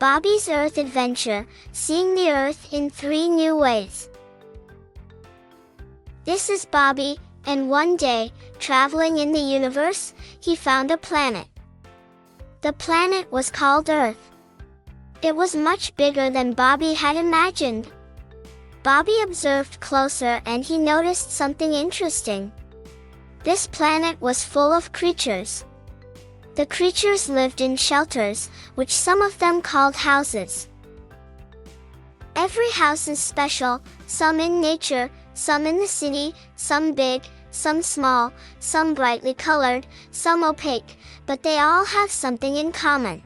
Bobi's Earth Adventure, seeing the Earth in 3 new ways. This is Bobi, and one day, traveling in the universe, he found a planet. The planet was called Earth. It was much bigger than Bobi had imagined. Bobi observed closer and he noticed something interesting. This planet was full of creatures. The creatures lived in shelters, which some of them called houses. Every house is special, some in nature, some in the city, some big, some small, some brightly colored, some opaque, but they all have something in common.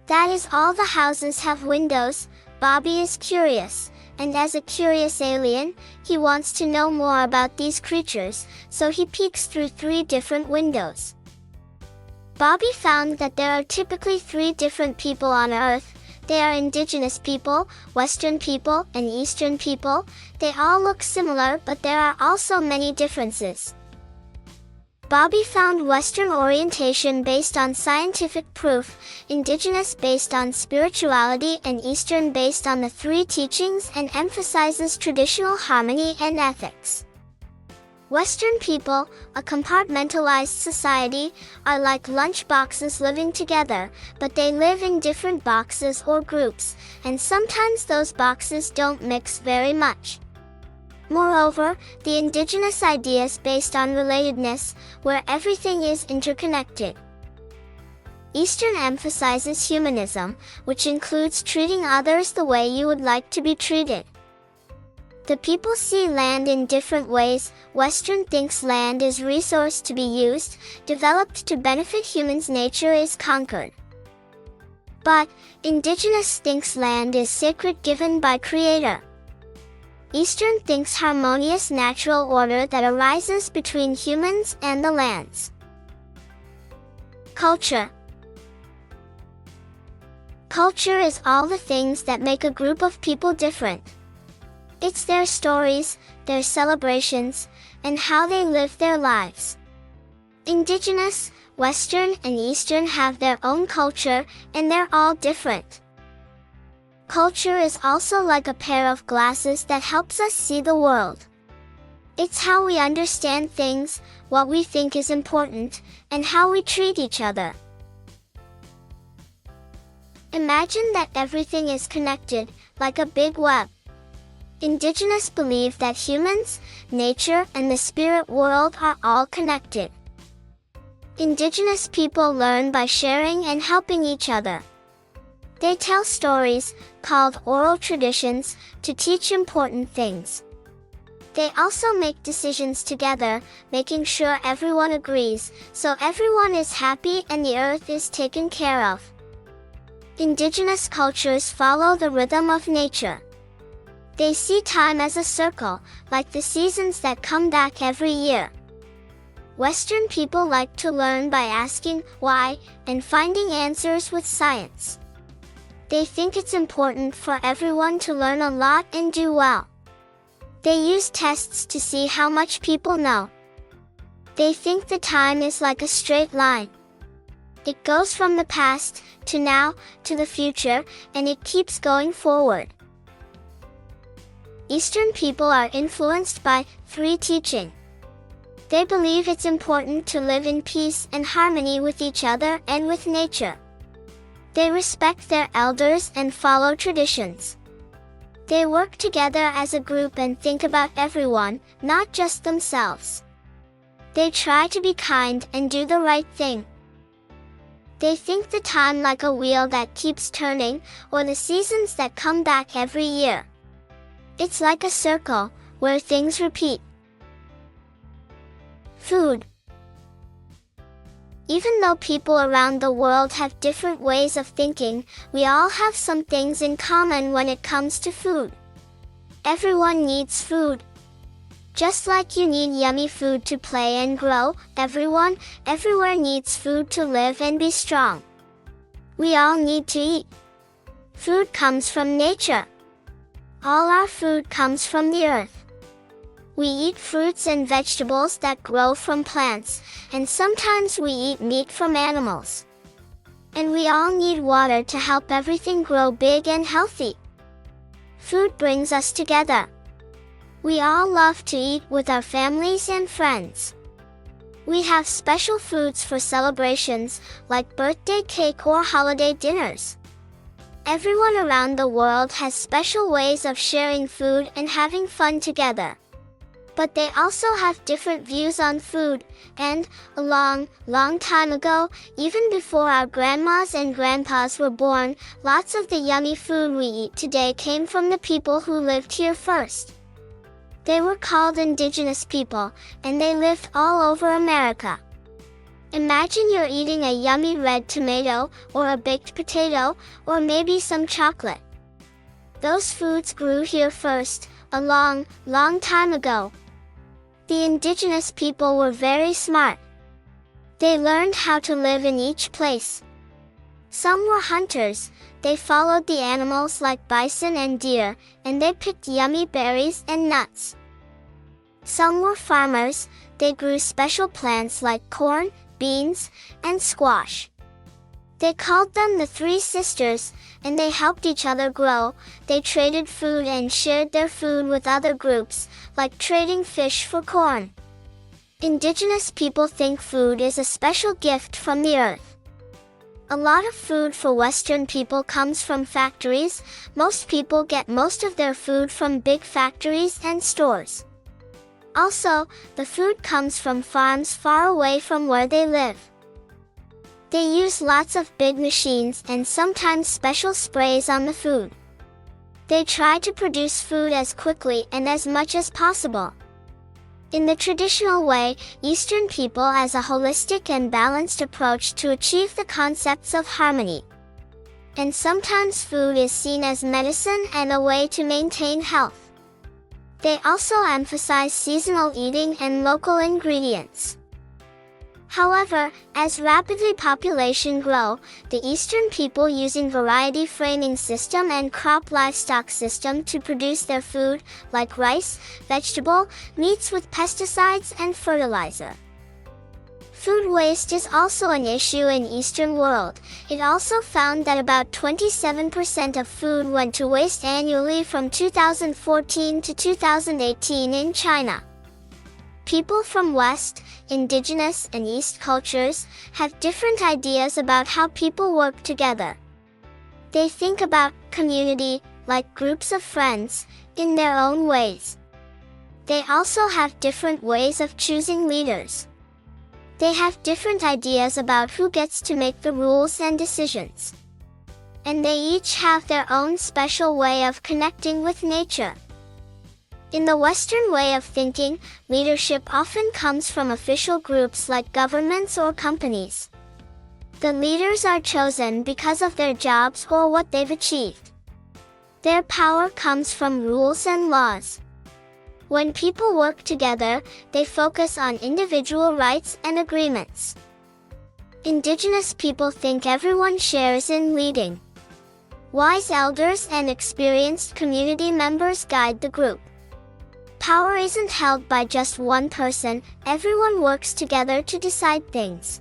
That is, all the houses have windows. Bobi is curious, and as a curious alien, he wants to know more about these creatures, so he peeks through 3 different windows. Bobi found that there are typically 3 different people on Earth. They are indigenous people, Western people, and Eastern people. They all look similar, but there are also many differences. Bobi found Western orientation based on scientific proof, indigenous based on spirituality, and Eastern based on the 3 teachings and emphasizes traditional harmony and ethics. Western people, a compartmentalized society, are like lunch boxes living together, but they live in different boxes or groups, and sometimes those boxes don't mix very much. Moreover, the indigenous idea is based on relatedness, where everything is interconnected. Eastern emphasizes humanism, which includes treating others the way you would like to be treated. The people see land in different ways. Western thinks land is resource to be used, developed to benefit humans. Nature is conquered. But indigenous thinks land is sacred, given by Creator. Eastern thinks harmonious natural order that arises between humans and the lands. Culture. Culture is all the things that make a group of people different. It's their stories, their celebrations, and how they live their lives. Indigenous, Western, and Eastern have their own culture, and they're all different. Culture is also like a pair of glasses that helps us see the world. It's how we understand things, what we think is important, and how we treat each other. Imagine that everything is connected, like a big web. Indigenous believe that humans, nature, and the spirit world are all connected. Indigenous people learn by sharing and helping each other. They tell stories, called oral traditions, to teach important things. They also make decisions together, making sure everyone agrees, so everyone is happy and the earth is taken care of. Indigenous cultures follow the rhythm of nature. They see time as a circle, like the seasons that come back every year. Western people like to learn by asking why and finding answers with science. They think it's important for everyone to learn a lot and do well. They use tests to see how much people know. They think the time is like a straight line. It goes from the past, to now, to the future, and it keeps going forward. Eastern people are influenced by 3 teaching. They believe it's important to live in peace and harmony with each other and with nature. They respect their elders and follow traditions. They work together as a group and think about everyone, not just themselves. They try to be kind and do the right thing. They think the time like a wheel that keeps turning, or the seasons that come back every year. It's like a circle, where things repeat. Food. Even though people around the world have different ways of thinking, we all have some things in common when it comes to food. Everyone needs food. Just like you need yummy food to play and grow, everyone, everywhere needs food to live and be strong. We all need to eat. Food comes from nature. All our food comes from the earth. We eat fruits and vegetables that grow from plants, and sometimes we eat meat from animals. And we all need water to help everything grow big and healthy. Food brings us together. We all love to eat with our families and friends. We have special foods for celebrations, like birthday cake or holiday dinners. Everyone around the world has special ways of sharing food and having fun together. But they also have different views on food, and, a long, long time ago, even before our grandmas and grandpas were born, lots of the yummy food we eat today came from the people who lived here first. They were called indigenous people, and they lived all over America. Imagine you're eating a yummy red tomato, or a baked potato, or maybe some chocolate. Those foods grew here first, a long, long time ago. The indigenous people were very smart. They learned how to live in each place. Some were hunters. They followed the animals like bison and deer, and they picked yummy berries and nuts. Some were farmers. They grew special plants like corn, beans, and squash. They called them the Three Sisters, and they helped each other grow. They traded food and shared their food with other groups, like trading fish for corn. Indigenous people think food is a special gift from the earth. A lot of food for Western people comes from factories. Most people get most of their food from big factories and stores. Also, the food comes from farms far away from where they live. They use lots of big machines and sometimes special sprays on the food. They try to produce food as quickly and as much as possible. In the traditional way, Eastern people has a holistic and balanced approach to achieve the concepts of harmony. And sometimes food is seen as medicine and a way to maintain health. They also emphasize seasonal eating and local ingredients. However, as rapidly population grow, the Eastern people using variety framing system and crop livestock system to produce their food, like rice, vegetable, meats with pesticides and fertilizer. Food waste is also an issue in Eastern world. It also found that about 27% of food went to waste annually from 2014 to 2018 in China. People from West, Indigenous, and East cultures have different ideas about how people work together. They think about community, like groups of friends, in their own ways. They also have different ways of choosing leaders. They have different ideas about who gets to make the rules and decisions. And they each have their own special way of connecting with nature. In the Western way of thinking, leadership often comes from official groups like governments or companies. The leaders are chosen because of their jobs or what they've achieved. Their power comes from rules and laws. When people work together, they focus on individual rights and agreements. Indigenous people think everyone shares in leading. Wise elders and experienced community members guide the group. Power isn't held by just one person, everyone works together to decide things.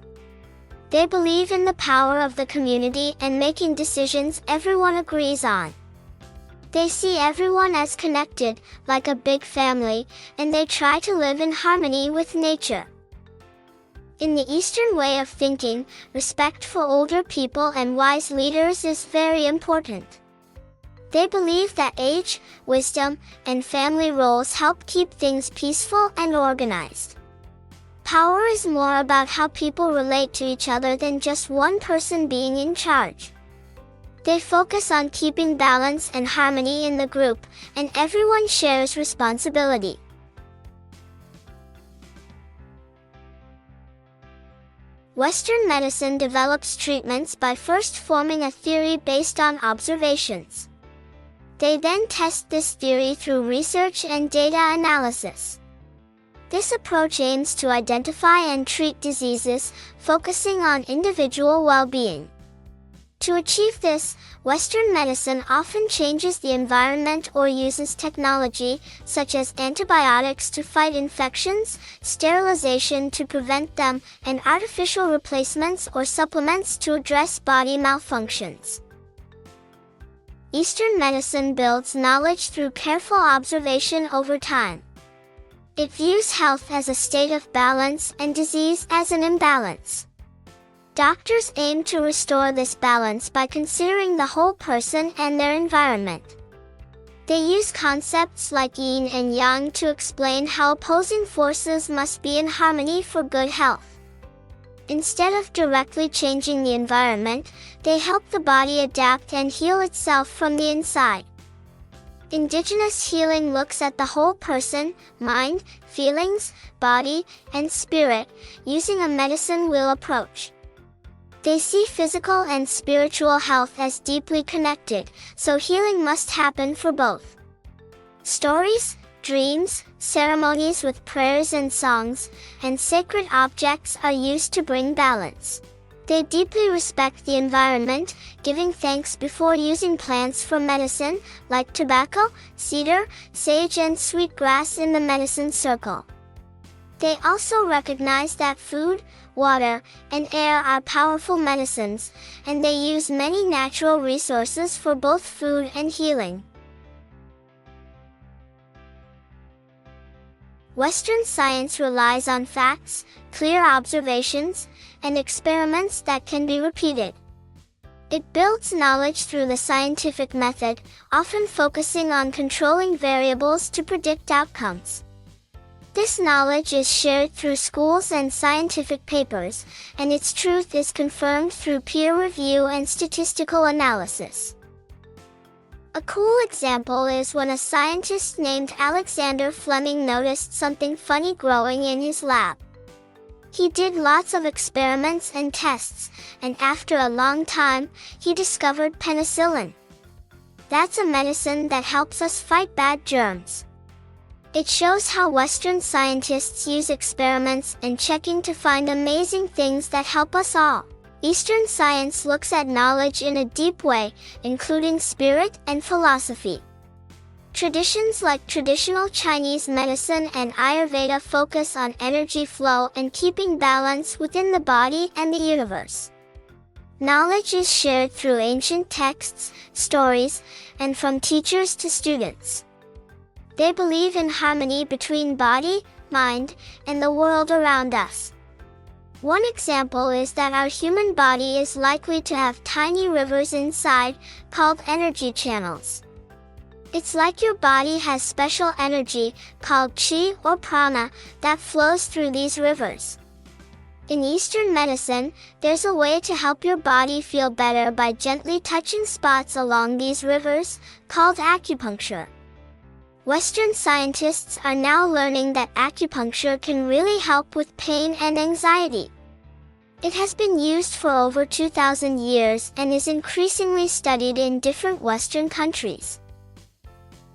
They believe in the power of the community and making decisions everyone agrees on. They see everyone as connected, like a big family, and they try to live in harmony with nature. In the Eastern way of thinking, respect for older people and wise leaders is very important. They believe that age, wisdom, and family roles help keep things peaceful and organized. Power is more about how people relate to each other than just one person being in charge. They focus on keeping balance and harmony in the group, and everyone shares responsibility. Western medicine develops treatments by first forming a theory based on observations. They then test this theory through research and data analysis. This approach aims to identify and treat diseases, focusing on individual well-being. To achieve this, Western medicine often changes the environment or uses technology, such as antibiotics to fight infections, sterilization to prevent them, and artificial replacements or supplements to address body malfunctions. Eastern medicine builds knowledge through careful observation over time. It views health as a state of balance and disease as an imbalance. Doctors aim to restore this balance by considering the whole person and their environment. They use concepts like yin and yang to explain how opposing forces must be in harmony for good health. Instead of directly changing the environment, they help the body adapt and heal itself from the inside. Indigenous healing looks at the whole person, mind, feelings, body, and spirit, using a medicine wheel approach. They see physical and spiritual health as deeply connected, so healing must happen for both. Stories, dreams, ceremonies with prayers and songs, and sacred objects are used to bring balance. They deeply respect the environment, giving thanks before using plants for medicine, like tobacco, cedar, sage, and sweetgrass in the medicine circle. They also recognize that food, water, and air are powerful medicines, and they use many natural resources for both food and healing. Western science relies on facts, clear observations, and experiments that can be repeated. It builds knowledge through the scientific method, often focusing on controlling variables to predict outcomes. This knowledge is shared through schools and scientific papers, and its truth is confirmed through peer review and statistical analysis. A cool example is when a scientist named Alexander Fleming noticed something funny growing in his lab. He did lots of experiments and tests, and after a long time, he discovered penicillin. That's a medicine that helps us fight bad germs. It shows how Western scientists use experiments and checking to find amazing things that help us all. Eastern science looks at knowledge in a deep way, including spirit and philosophy. Traditions like traditional Chinese medicine and Ayurveda focus on energy flow and keeping balance within the body and the universe. Knowledge is shared through ancient texts, stories, and from teachers to students. They believe in harmony between body, mind, and the world around us. One example is that our human body is likely to have tiny rivers inside, called energy channels. It's like your body has special energy, called qi or prana, that flows through these rivers. In Eastern medicine, there's a way to help your body feel better by gently touching spots along these rivers, called acupuncture. Western scientists are now learning that acupuncture can really help with pain and anxiety. It has been used for over 2,000 years and is increasingly studied in different Western countries.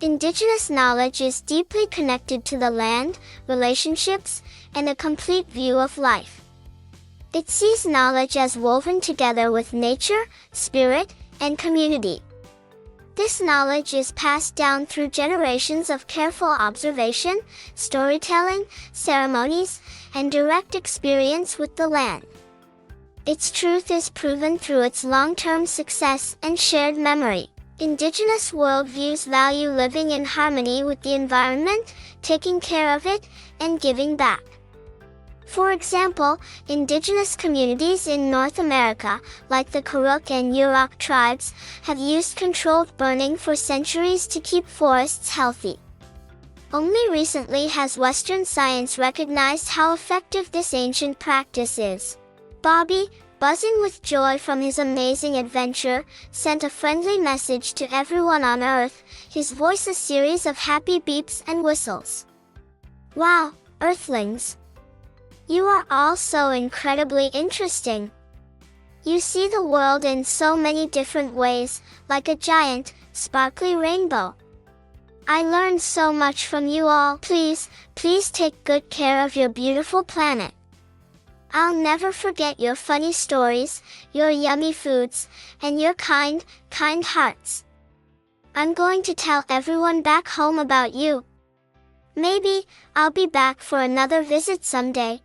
Indigenous knowledge is deeply connected to the land, relationships, and a complete view of life. It sees knowledge as woven together with nature, spirit, and community. This knowledge is passed down through generations of careful observation, storytelling, ceremonies, and direct experience with the land. Its truth is proven through its long-term success and shared memory. Indigenous worldviews value living in harmony with the environment, taking care of it, and giving back. For example, indigenous communities in North America, like the Karuk and Yurok tribes, have used controlled burning for centuries to keep forests healthy. Only recently has Western science recognized how effective this ancient practice is. Bobi, buzzing with joy from his amazing adventure, sent a friendly message to everyone on Earth, his voice a series of happy beeps and whistles. Wow, Earthlings! You are all so incredibly interesting. You see the world in so many different ways, like a giant, sparkly rainbow. I learned so much from you all. Please take good care of your beautiful planet. I'll never forget your funny stories, your yummy foods, and your kind, kind hearts. I'm going to tell everyone back home about you. Maybe I'll be back for another visit someday.